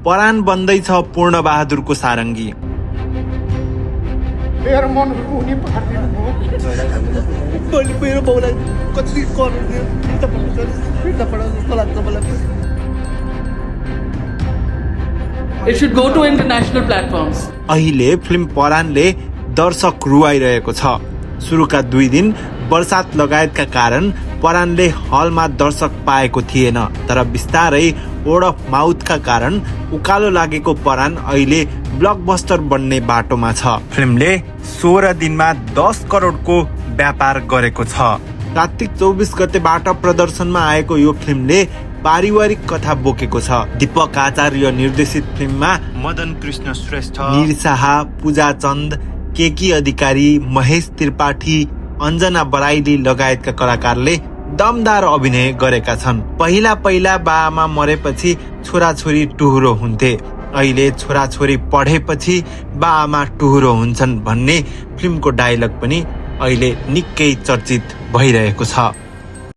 परान बन्दैछ पूर्ण बहादुरको सारङ्गी। मेरो मन रुनी पार्दिनु भयो। मेरो बाउलाई कति गर्नु फिर्ता पठाउनु जस्तो लाग्छ मलाई। It should go to international platforms. अहिले फिल्म परानले दर्शक रुवाइरहेको छ। सुरुका 2 दिन बर्सात लगायतका कारण परानले हलमा दर्शक पाएको थिएन, तर बिस्तारै वर्ड अफ माउथका कारण उकालो लागेको परान अहिले ब्लकबस्टर बन्ने बाटोमा छ। फिल्मले 16 दिनमा 10 करोडको व्यापार गरेको छ। कार्तिक 24 गतेबाट प्रदर्शनमा आएको यो फिल्मले पारिवारिक कथा बोकेको छ। दीपक आचार्य निर्देशित फिल्ममा मदन कृष्ण श्रेष्ठ, निर शाह, पूजा चन्द, केकी अधिकारी, महेश त्रिपाठी, अञ्जना बराइली लगायतका कलाकारले दमदार अभिनय गरेका छन्। पहिला बाआमा मरेपछि छोराछोरी टुहुरो हुन्थे, अहिले छोराछोरी पढेपछि बाआमा टुहुरो हुन्छन् भन्ने फिल्मको डायलग पनि अहिले निकै चर्चित भइरहेको छ।